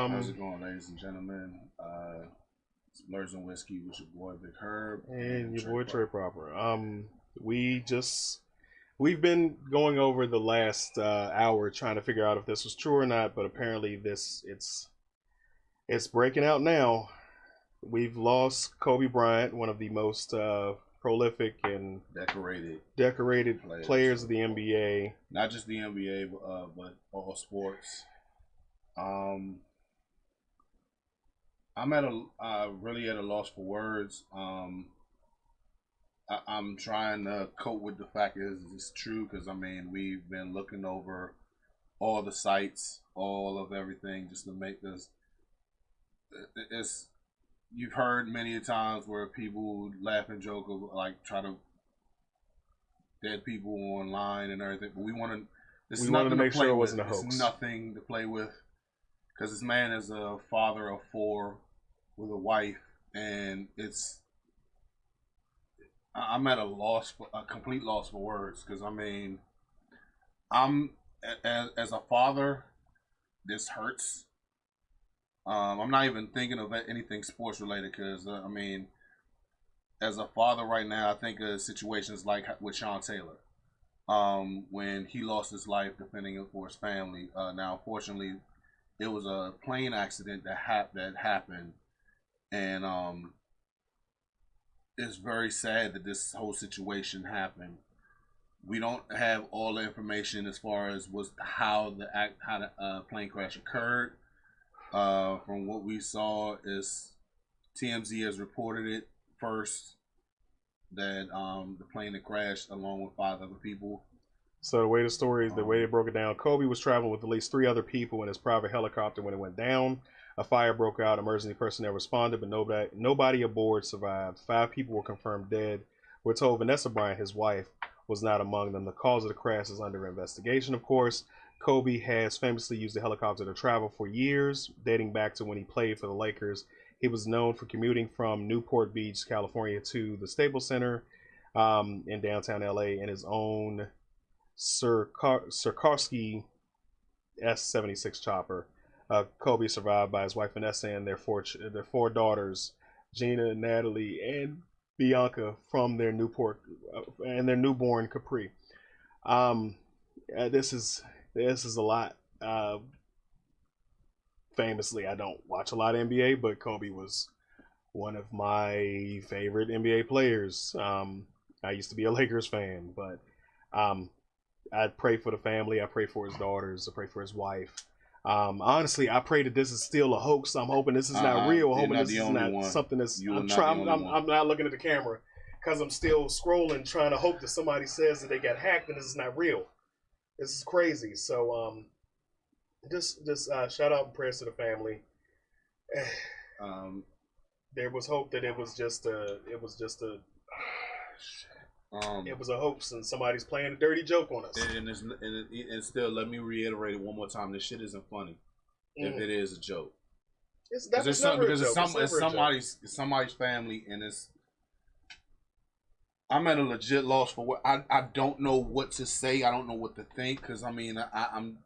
How's it going, ladies and gentlemen? It's Blurs and Whiskey with your boy Big Herb And your Trey boy Parker. Trey Proper. We've been going over the last hour trying to figure out if this was true or not, but apparently it's breaking out now. We've lost Kobe Bryant, one of the most prolific and Decorated decorated players of the NBA. not just the NBA, but all sports. Um, I'm at a really at a loss for words. I'm trying to cope with the fact that it's true because I mean we've been looking over all the sites, all of everything, just to make this. It's you've heard many times where people laugh and joke of like try to dead people online and everything, but we want to. This We is wanted to nothing to make play sure it with. wasn't a It's hoax. nothing to play with because this man is a father of four with a wife, and I'm at a loss, a complete loss for words. Because I mean, I'm as a father, this hurts. I'm not even thinking of anything sports related because I mean, as a father right now, I think of situations like with Sean Taylor, when he lost his life defending it for his family. Now, unfortunately, it was a plane accident that happened, and it's very sad that this whole situation happened. We don't have all the information as far as was how the plane crash occurred. From what we saw, is TMZ has reported it first that the plane had crashed along with five other people. So the way they broke it down, Kobe was traveling with at least three other people in his private helicopter when it went down. A fire broke out. Emergency personnel responded, but nobody aboard survived. Five people were confirmed dead. We're told Vanessa Bryant, his wife, was not among them. The cause of the crash is under investigation, of course. Kobe has famously used the helicopter to travel for years, dating back to when he played for the Lakers. He was known for commuting from Newport Beach, California, to the Staples Center in downtown LA in his own Sikorsky S-76 chopper. Kobe survived by his wife Vanessa and their four daughters, Gina, Natalie, and Bianca, from their Newport and their newborn Capri. Um, this is a lot. Famously, I don't watch a lot of NBA, but Kobe was one of my favorite NBA players. I used to be a Lakers fan, but um, I pray for the family. I pray for his daughters. I pray for his wife. Honestly, I pray that this is still a hoax. I'm hoping this is not real. I'm hoping this is not something that's. I'm not looking at the camera because I'm still scrolling, trying to hope that somebody says that they got hacked and this is not real. This is crazy. So, just shout out and prayers to the family. There was hope that it was just a it was a hoax and somebody's playing a dirty joke on us. And still, let me reiterate it one more time: this shit isn't funny. If it is a joke, It's somebody's family, and it's. I'm at a legit loss for what I don't know what to say. I don't know what to think because I mean I'm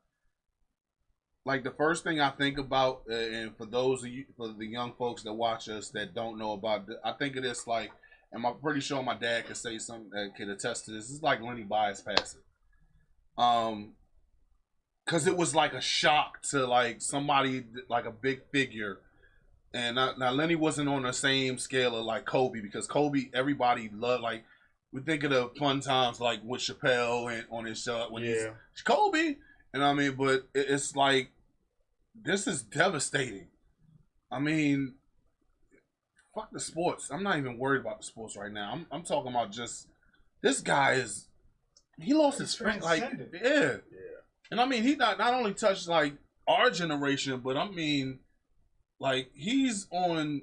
like the first thing I think about, and for those of you, for the young folks that watch us that don't know about, I think it is like, and I'm pretty sure my dad could say something that could attest to this. It's like Lenny Bias passing, because it was like a shock to like somebody like a big figure. And now Lenny wasn't on the same scale of like Kobe because Kobe everybody loved like we think of the fun times like with Chappelle and on his show when he's Kobe, and I mean, but it's like this is devastating. I mean, fuck the sports. I'm not even worried about the sports right now. I'm talking about just this guy is he lost his friend like yeah. And I mean he not only touched like our generation, but I mean like he's on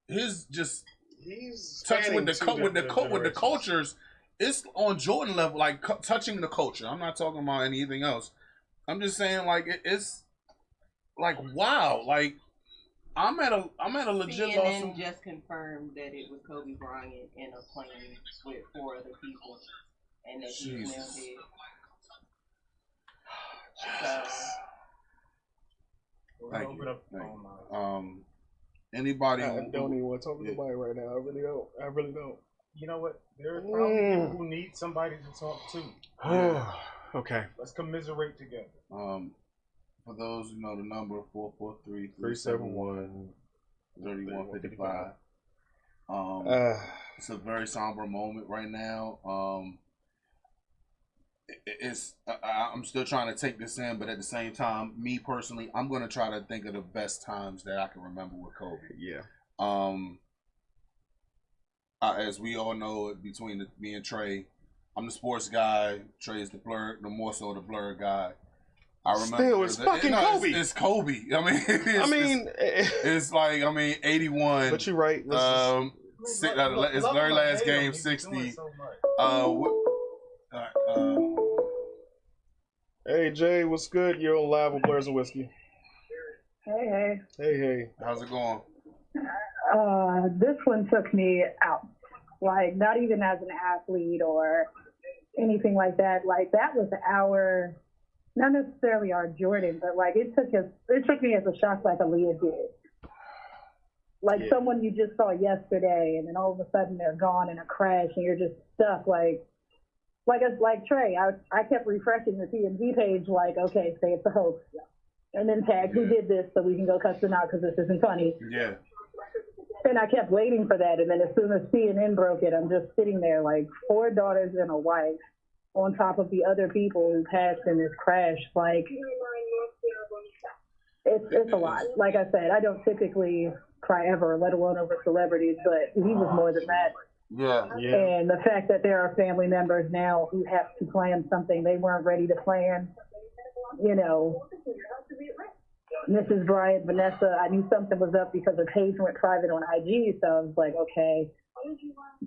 his just he's touch with the cultures. It's on Jordan level, like touching the culture. I'm not talking about anything else. I'm just saying like it's like wow, like I'm at a legit CNN loss. Just confirmed that it was Kobe Bryant in a plane with four other people, and that he's now dead. So, Thank Open you. up the Thank phone you. line. Anybody I who don't even want to talk to nobody right now. I really don't. You know what? There are probably people who need somebody to talk to. Yeah. Okay. Let's commiserate together. For those who know the number 443-371-3155. It's a very somber moment right now. I'm still trying to take this in, but at the same time, me personally, I'm gonna try to think of the best times that I can remember with Kobe. Yeah. As we all know, between me and Trey, I'm the sports guy. Trey is the more so the blur guy. I remember. Still, it's fucking Kobe. It's Kobe. I mean, it's like 81. But you're right. It's very last game, 60. Hey Jay, what's good? You're on live with Blurs and Whiskey. Hey. Hey. How's it going? This one took me out. Like, not even as an athlete or anything like that. Like, that was our, not necessarily our Jordan, but like it took me as a shock, like Aaliyah did. Like someone you just saw yesterday, and then all of a sudden they're gone in a crash, and you're just stuck. Like Trey, I kept refreshing the TMZ page, like, okay, say it's a hoax, and then tag who did this so we can go cuss them out because this isn't funny. Yeah. And I kept waiting for that, and then as soon as CNN broke it, I'm just sitting there like 4 daughters and a wife on top of the other people who passed in this crash. Like, it's a lot. Like I said, I don't typically cry ever, let alone over celebrities, but he was more than that. Yeah. And the fact that there are family members now who have to plan something they weren't ready to plan, you know. Mrs. Bryant, Vanessa, I knew something was up because her page went private on IG, so I was like, okay,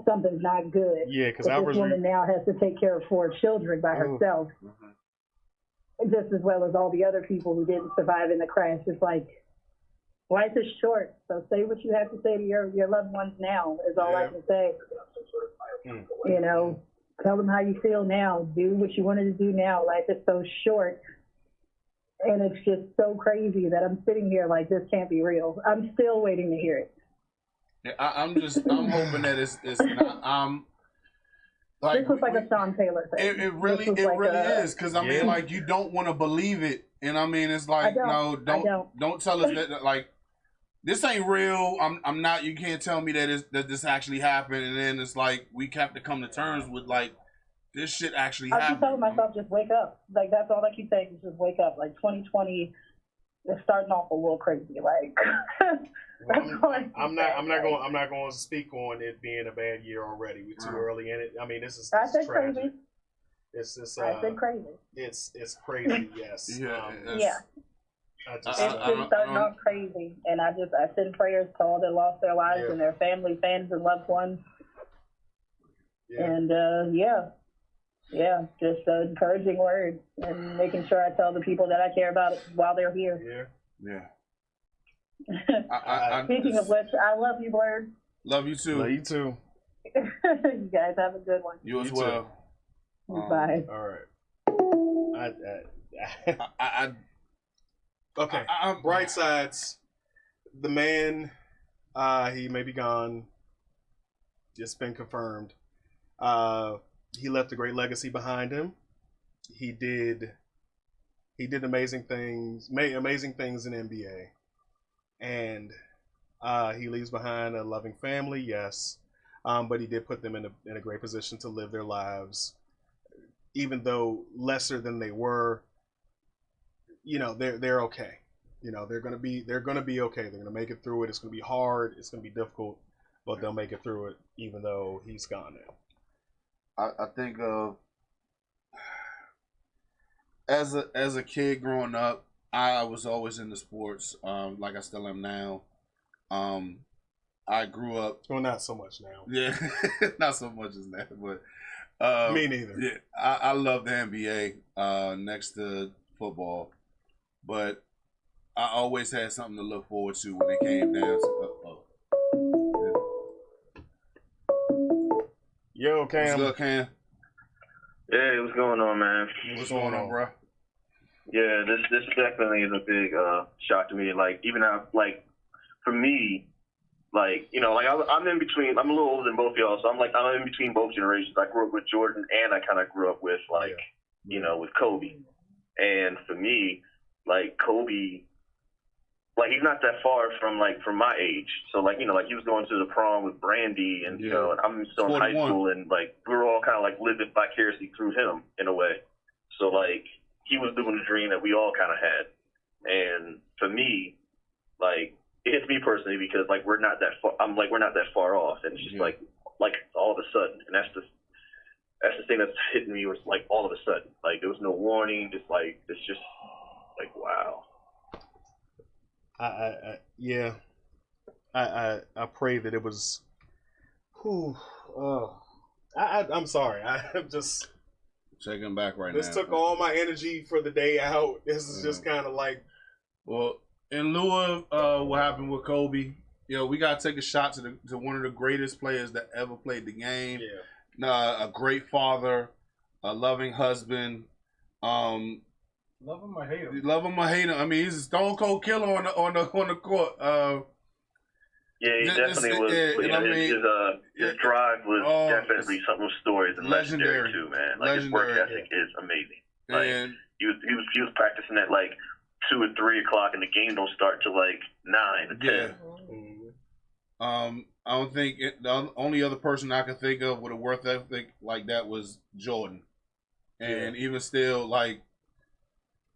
something's not good. Yeah, because this woman now has to take care of 4 children by herself, just as well as all the other people who didn't survive in the crash. It's like, life is short, so say what you have to say to your loved ones now, is all I can say. You know, tell them how you feel now. Do what you wanted to do now. Life is so short. And it's just so crazy that I'm sitting here like, this can't be real. I'm still waiting to hear it. Yeah, I'm hoping that it's not. Like, this was like a Sean Taylor thing. It really is, because I mean, like, you don't want to believe it, and I mean, it's like, don't tell us that, like, this ain't real. I'm not. You can't tell me that this actually happened, and then it's like we have to come to terms with, like, this shit actually happened. I keep telling myself, just wake up. Like, that's all I keep saying is just wake up. Like, 2020 is starting off a little crazy. Like, I'm not going to speak on it being a bad year already. We're too early in it. I mean, this is tragic. Crazy. I said crazy. It's crazy. Yes. Yeah. It's been starting off crazy, and I send prayers to all that lost their lives and their family, fans, and loved ones. Yeah. And just encouraging words and making sure I tell the people that I care about it while they're here. Yeah. Speaking of which, I love you, Blurred. Love you too. Love you too. You guys have a good one. You as well. Bye. All right. Okay. Bright sides. The man, he may be gone. Just been confirmed. He left a great legacy behind him. He did amazing things, made amazing things in NBA, and he leaves behind a loving family. Yes, but he did put them in a great position to live their lives, even though lesser than they were. You know, they're okay. You know, they're gonna be okay. They're gonna make it through it. It's gonna be hard. It's gonna be difficult, but they'll make it through it, even though he's gone now. I think as a kid growing up, I was always into sports, like I still am now. I grew up. Well, not so much now. Yeah, not so much as that, but me neither. Yeah, I love the NBA next to football, but I always had something to look forward to when it came down to. Yo, Cam. What's good, Cam? Hey, what's going on, man? What's going on, bro? Yeah, this definitely is a big shock to me. Like even for me, like I'm in between. I'm a little older than both of y'all, so I'm in between both generations. I grew up with Jordan, and I kind of grew up with with Kobe. And for me, like Kobe, like he's not that far from my age. So he was going to the prom with Brandy, and and I'm still in high school, and like we were all kind of like living vicariously through him in a way. So like he was doing the dream that we all kind of had. And for me, like it hits me personally because like we're not that far. We're not that far off, and it's just like all of a sudden, and that's the thing that's hitting me was like all of a sudden, like there was no warning, just like it's just like wow. I pray that it was. I'm sorry. I'm just checking back right now. This took all my energy for the day out. This is just kind of like. Well, in lieu of what happened with Kobe, we gotta take a shot to one of the greatest players that ever played the game. Yeah. A great father, a loving husband. Love him or hate him. Love him or hate him. I mean, he's a stone cold killer on the court. Yeah, he definitely was. His drive was definitely something with stories and legendary too, man. Like his work ethic is amazing. Like and he was practicing at like 2 or 3 o'clock, and the game don't start till like 9 or 10. Yeah. I don't think the only other person I can think of with a work ethic like that was Jordan, and even still, like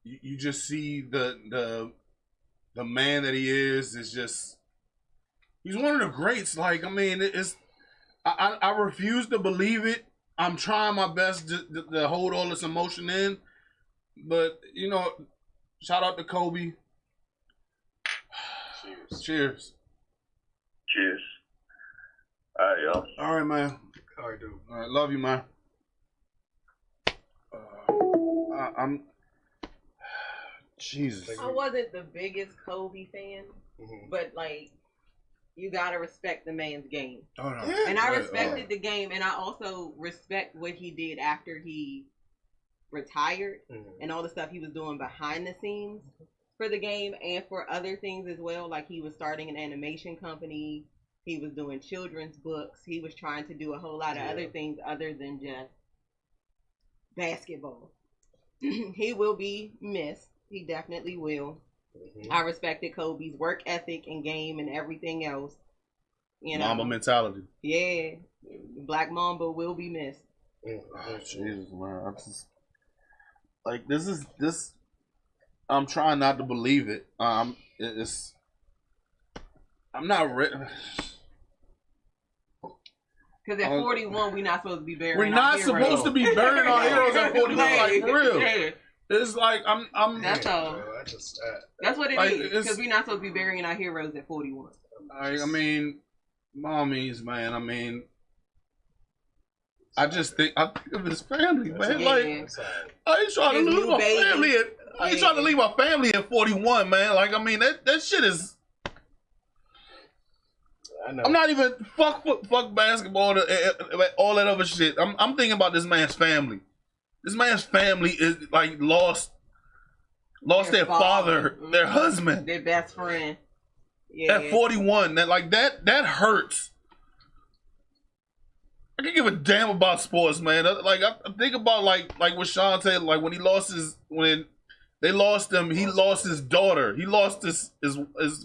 you just see the man that he is just. He's one of the greats. Like, I mean, I refuse to believe it. I'm trying my best to hold all this emotion in. But, shout out to Kobe. Cheers. Cheers. All right, y'all. All right, man. All right, dude. All right, love you, man. I'm... Jesus. I wasn't the biggest Kobe fan, but, like, you gotta respect the man's game. Oh, no. And I respected the game, and I also respect what he did after he retired and all the stuff he was doing behind the scenes for the game and for other things as well. Like he was starting an animation company, he was doing children's books, he was trying to do a whole lot of other things other than just basketball. He will be missed. He definitely will. I respected Kobe's work ethic and game and everything else. Mamba mentality. Yeah. Black Mamba will be missed. Oh, Jesus, man. I'm trying not to believe it. I'm not ready. Because at 41, we're not supposed to be burying We're not supposed to be burying our heroes at 41, like, for real. Yeah. It's like, That's all. That's what it is. Because we're not supposed to be burying our heroes at 41. I mean, mommies, man. I mean, I think of his family, man. Yeah. Like, I ain't trying to lose my family. I ain't trying to leave my family at 41, man. Like, I mean, that shit is. I know. I'm not even fuck basketball, all that other shit. I'm thinking about this man's family. This man's family is like lost their father, their husband, their best friend. Yeah. At 41, that hurts. I can give a damn about sports, man. Like I think about like what Sean said, like when they lost him, he lost his daughter, he lost his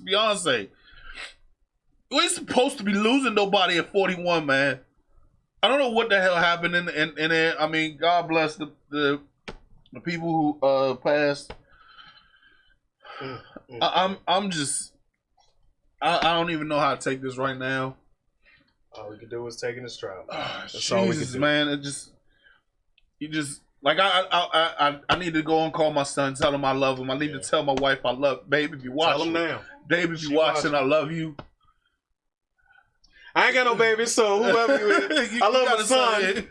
fiance. We ain't supposed to be losing nobody at 41, man. I don't know what the hell happened in there. I mean, God bless the people who passed. I'm just I don't even know how to take this right now. All we can do is take it in stride. Jesus, man, you just like I need to go and call my son, tell him I love him. I need to tell my wife I love, baby, if you watching. Tell him now. Baby, if you watching, I love you. I ain't got no baby, so whoever you is, I love my son.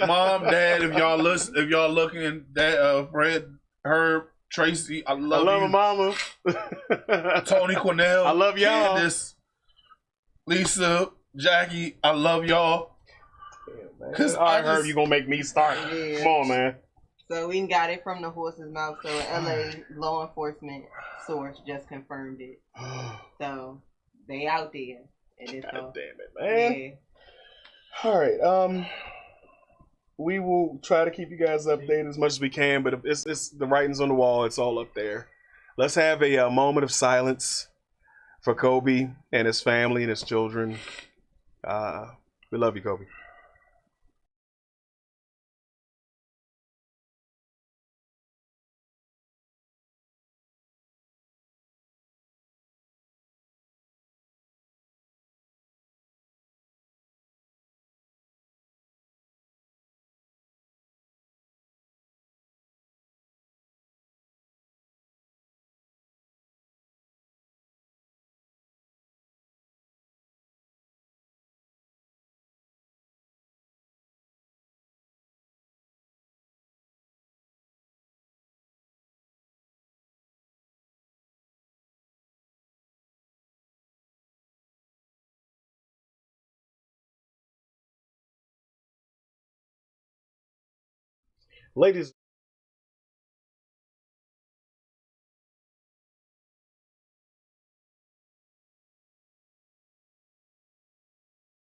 Mom, Dad, if y'all looking, Dad, Fred, Herb, Tracy, I love you. My mama. Tony Cornell, I love y'all. Candace, Lisa, Jackie, I love y'all. Cause I heard you gonna make me start. Yeah. Come on, man. So we got it from the horse's mouth. So an LA law enforcement source just confirmed it. So they out there. And it's God damn it, man. Yeah. All right. We will try to keep you guys updated as much as we can, but it's the writing's on the wall. It's all up there. Let's have a moment of silence for Kobe and his family and his children. We love you, Kobe. Ladies.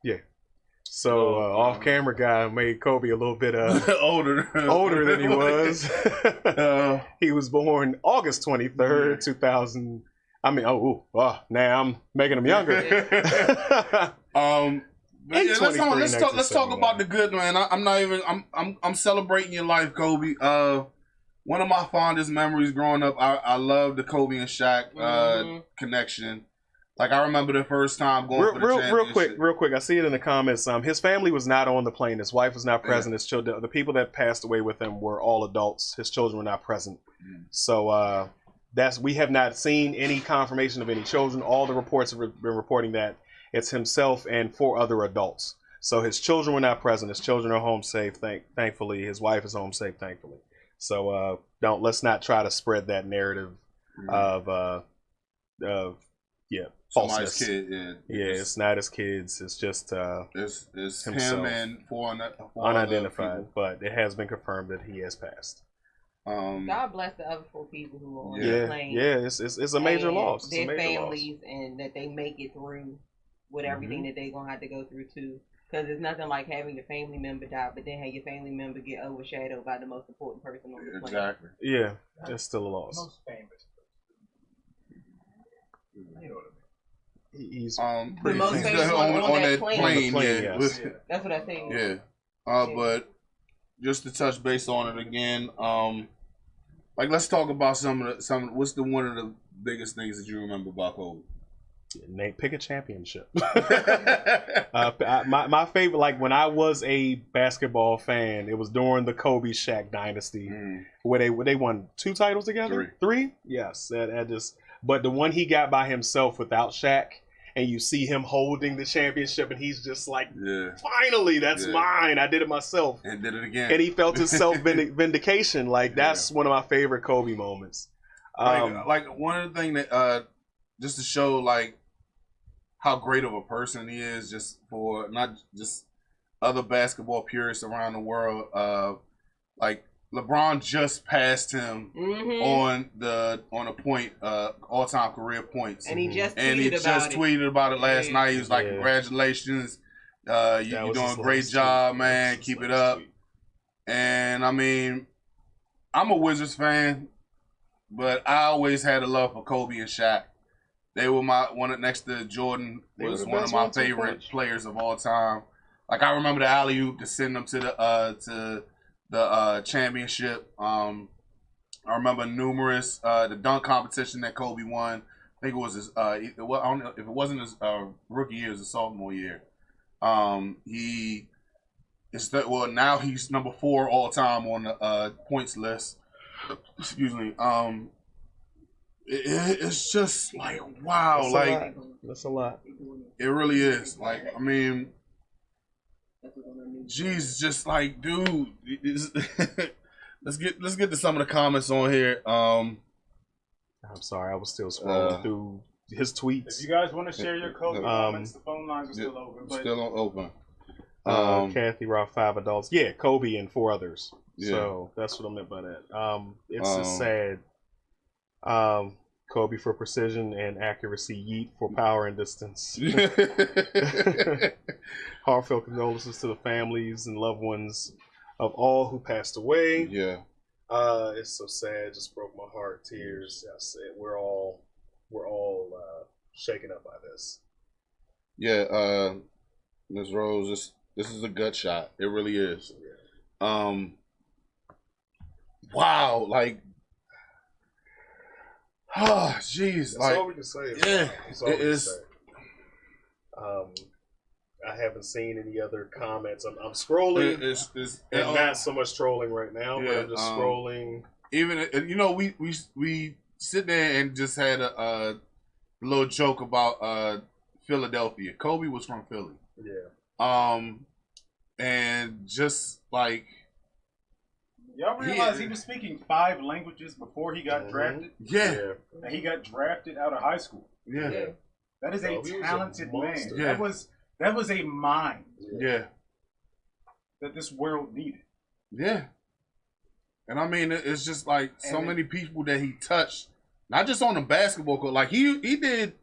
Yeah. So off camera guy made Kobe a little bit older than he was. He was born August 23rd, 2000. I mean, now I'm making him younger. Let's talk about the good, man. I'm celebrating your life, Kobe. One of my fondest memories growing up, I love the Kobe and Shaq connection. Like, I remember the first time going for the championship. Real quick. I see it in the comments. His family was not on the plane. His wife was not present. His children, the people that passed away with him were all adults. His children were not present. So we have not seen any confirmation of any children. All the reports have been reporting that it's himself and 4 other adults. So his children were not present. His children are home safe, thankfully. His wife is home safe, thankfully. So let's not try to spread that narrative of somebody's falseness. kid. It's not his kids. It's just it's himself. him and four unidentified, but it has been confirmed that he has passed. God bless the other 4 people who are on the plane. Yeah, it's a major loss. It's their a major families, loss. and that they make it through with everything that they're gonna have to go through too. Because it's nothing like having your family member die, but then have your family member get overshadowed by the most important person on the plane. Exactly. Yeah, it's still a loss. Most famous. You know what I mean. He's the most famous on that plane. Yes. That's what I think. Yeah. But just to touch base on it again, let's talk about what's one of the biggest things that you remember about Kobe? Nate, pick a championship. My favorite, like when I was a basketball fan, it was during the Kobe Shaq dynasty, where they won 2 titles together. 3? Yes, but the one he got by himself without Shaq, and you see him holding the championship, and he's just like, finally, that's mine. I did it myself, and did it again. And he felt his self vindication. Like that's one of my favorite Kobe moments. Like one of the things that just to show like how great of a person he is, just for not just other basketball purists around the world. Like LeBron just passed him on a point, all-time career points, and he just tweeted about it last night. He was like, "Congratulations, you're doing a great job, man. Keep it up." And I mean, I'm a Wizards fan, but I always had a love for Kobe and Shaq. They were next to Jordan was one of my favorite players of all time. Like I remember the alley-oop to send them to the championship. I remember numerous the dunk competition that Kobe won. I think it was his. I don't know if it wasn't his rookie year, it was his sophomore year. Now he's number 4 all time on the points list. Excuse me. It's just like wow, that's a lot. It really is. Like I mean, geez, just like dude. let's get to some of the comments on here. I'm sorry, I was still scrolling through his tweets. If you guys want to share your Kobe comments, the phone lines are still open. Still open. Kathy Rock, 5 adults. Yeah, Kobe and 4 others. Yeah. So that's what I meant by that. It's just sad. Kobe for precision and accuracy, Yeet for power and distance. Heartfelt condolences to the families and loved ones of all who passed away. Yeah. It's so sad. Just broke my heart. Tears. I said we're all shaken up by this. Yeah. Ms. Rose, this is a gut shot. It really is. Yeah. Wow. Like. Oh, jeez. That's Like, all we can say. Yeah. It is. I haven't seen any other comments. I'm scrolling. And not so much trolling right now, but I'm just scrolling. Even we sit there and just had a little joke about Philadelphia. Kobe was from Philly. Yeah. And just like y'all realize he was speaking 5 languages before he got drafted? Yeah. And he got drafted out of high school. Yeah. That is a talented man. Yeah. That was a mind. Yeah. That this world needed. Yeah. And I mean, it's just like so many people that he touched, not just on the basketball court. Like he did,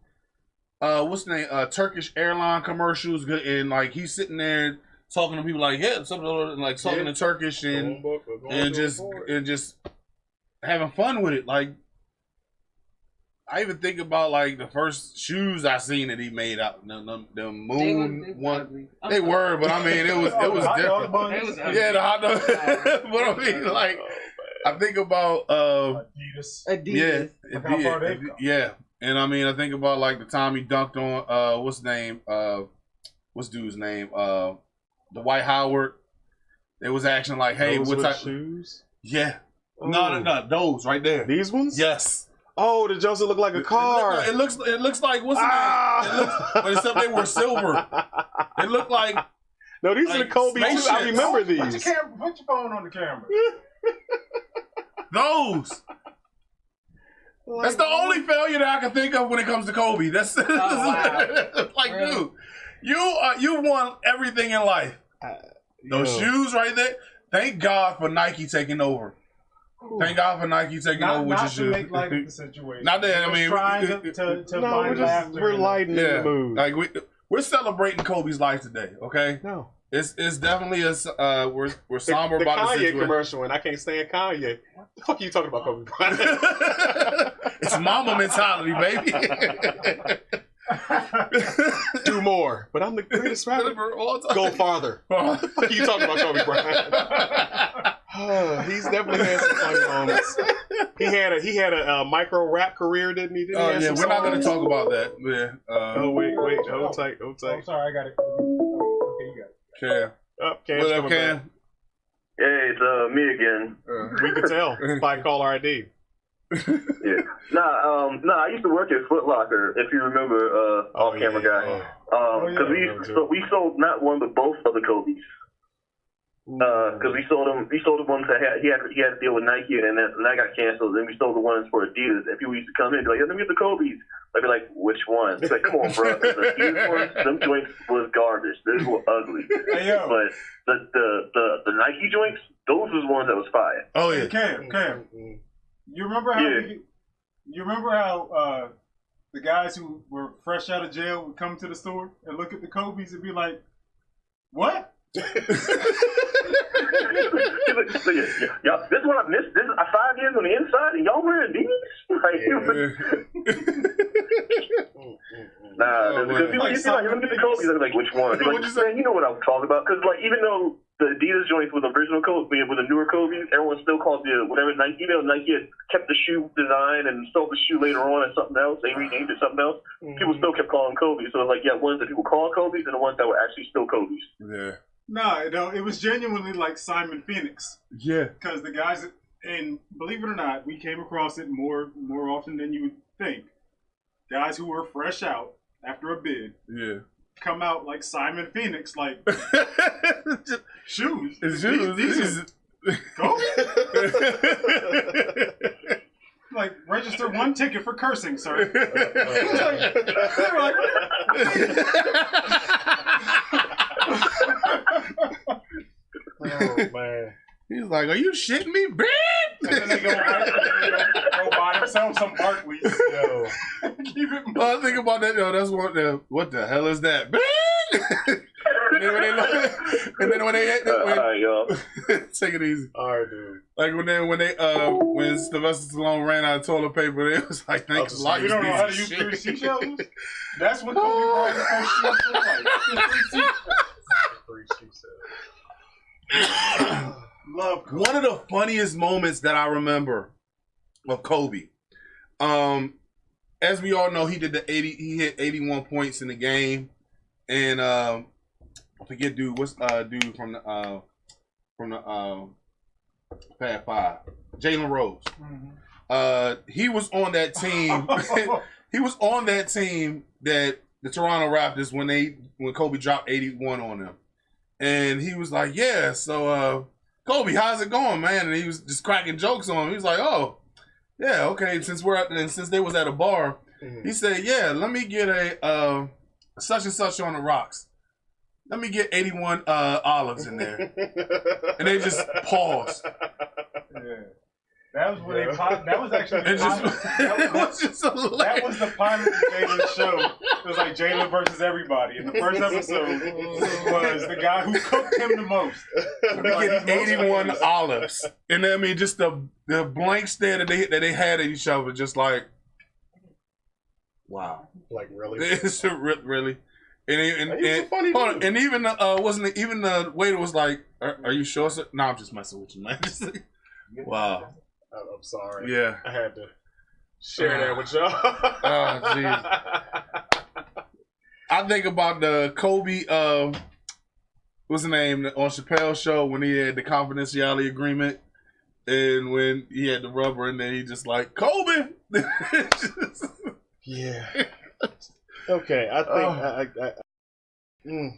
what's the name? Turkish airline commercials, and like he's sitting there talking to people like, yeah, something like talking in Turkish and just having fun with it. Like I even think about like the first shoes I seen that he made out the moon one. They were, but I mean it was different. Yeah, the hot dog. But I mean like I think about Adidas. Yeah. And I mean I think about like the time he dunked on what's the name? What's dude's name? The Dwight Howard. It was acting like, hey, those what type shoes? Yeah. Oh. No, those right there. These ones? Yes. Oh, the Joseph look like a car. It looks like what's the name? But except they were silver. It looked like no. These are the Kobe too. I remember these. Put your phone on the camera. Those. That's the only failure that I can think of when it comes to Kobe. That's like, dude, you won everything in life. Those shoes right there. Thank God for Nike taking over. Thank God for Nike taking over with your shoes. Make light of the situation. Not that I mean, we're lighting the mood. Like we're celebrating Kobe's life today. Okay. No. It's definitely we're somber about the situation. Kanye commercial, and I can't stand Kanye. What the fuck are you talking about, Kobe Bryant? It's mama mentality, baby. Do more, but I'm the greatest rapper all time. Go farther. What the fuck are you talking about, Kobe Bryant? He's definitely had some funny moments. He had a micro rap career, didn't he? Oh yeah, we're not going to talk about that. Yeah. Oh wait, hold tight. Oh, sorry, I got it. Okay, you got it. Cam. What up, Cam? Hey, it's me again. We can tell by caller ID. Yeah. I used to work at Foot Locker, if you remember, off-camera guy. Because we sold not one but both of the Kobe's. Because we sold the ones that he had to deal with Nike, and that got canceled. Then we sold the ones for Adidas. And people used to come in and be like, let me get the Kobe's. I'd be like, which one? He's like, come on, bro. The Adidas ones, them joints was garbage. Those were ugly. Hey, yo. But the Nike joints, those was ones that was fire. Oh yeah. Cam. You remember how the guys who were fresh out of jail would come to the store and look at the Kobe's and be like, what? Y'all, this is what I missed. This is 5 years on the inside, and y'all wearing these? Because people get the Kobe's, they're like, which one? They're like, man, you know what I'm talking about? Because like, even though the Adidas joints was the original Kobe, with the newer Kobe's, everyone still called the whatever Nike. Even though Nike had kept the shoe design and sold the shoe later on as something else, they renamed it something else. People still kept calling Kobe. So it's like, yeah, ones that people call Kobe's and the ones that were actually still Kobe's. Yeah. No, it was genuinely like Simon Phoenix. Yeah. Because the guys, and believe it or not, we came across it more often than you would think. Guys who were fresh out after a bid. Yeah. Come out like Simon Phoenix, like shoes. These are Kobe? Like, register 1 ticket for cursing, sir. Like, are you shitting me, bitch? And then they go buy themselves some Barclays. Yo. Keep it moving. Well, think about that, yo. That's what the hell is that, bitch? And then when they All right, y'all. take it easy. All right, dude. Like when Sylvester Stallone ran out of toilet paper, it was like, thanks a lot. You don't know how to use shit. 3 seashells? That's what Kobe Bryant's first shots look like. 3 seashells. Love Kobe. One of the funniest moments that I remember of Kobe, as we all know, he hit 81 points in the game, and I forget what's dude from the Fab Five, Jalen Rose. Mm-hmm. He was on that team. He was on that team that the Toronto Raptors when Kobe dropped 81 on them, and he was like, "Yeah, so Kobe, how's it going, man?" And he was just cracking jokes on him. He was like, "Oh, yeah, okay." Since they was at a bar, he said, "Yeah, let me get a such and such on the rocks. Let me get 81 olives in there." And they just paused. Yeah. That was when they popped. That was actually the pilot. That was the pilot of Jalen's show. It was like Jalen versus everybody. And the first episode was the guy who cooked him the most. Like 81 olives. And I mean, just the blank stare that they had at each other, just like, wow. Like, really? It's really. And funny hold on, and even the waiter was like, "Are you sure, sir?" No, I'm just messing with you, man. Wow. I'm sorry. Yeah. I had to share that with y'all. Oh, jeez. I think about the Kobe, what's the name, on Chappelle's show when he had the confidentiality agreement and when he had the rubber and then he just like, Kobe! Yeah. Okay, I think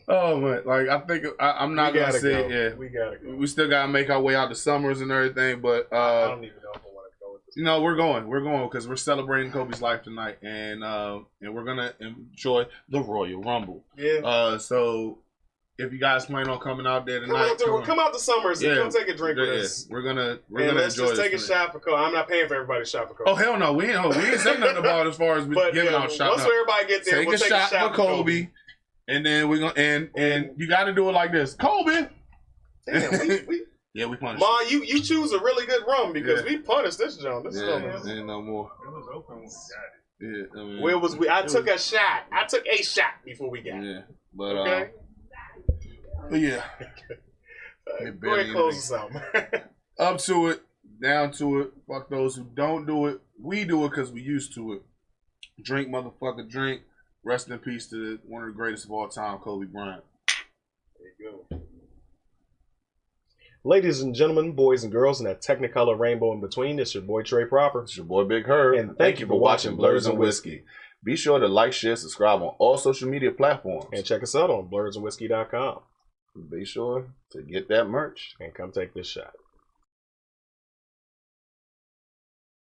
Oh man, like I think I'm not gonna say it. Yeah, we gotta go. We still gotta make our way out to summers and everything, but I don't even know if I want to go with this. No, we're going because we're celebrating Kobe's life tonight, and we're gonna enjoy the Royal Rumble. Yeah. So if you guys plan on coming out there tonight, come out to Summers and come take a drink with us. We're gonna let's enjoy just take a shot for Kobe. I'm not paying for everybody's shot for Kobe. Oh hell no, we ain't saying nothing about it as far as giving out shots. Once everybody gets there, we'll take a shot for Kobe. And then we're gonna and you got to do it like this, Kobe. Damn, we yeah, we punished. Ma, you choose a really good rum because we punished this John. This is ain't no more. It was open when we got it. Yeah, I mean, where was we? I took a shot. I took a shot before we got it. Yeah, but okay. But yeah. Go ahead, close us out. Up to it, down to it. Fuck those who don't do it. We do it because we used to it. Drink, motherfucker, drink. Rest in peace to one of the greatest of all time, Kobe Bryant. There you go. Ladies and gentlemen, boys and girls, and that technicolor rainbow in between, it's your boy Trey Proper. It's your boy Big Herb. And thank you for watching Blurs and Whiskey. Be sure to like, share, subscribe on all social media platforms. And check us out on blursandwhiskey.com. Be sure to get that merch. And come take this shot.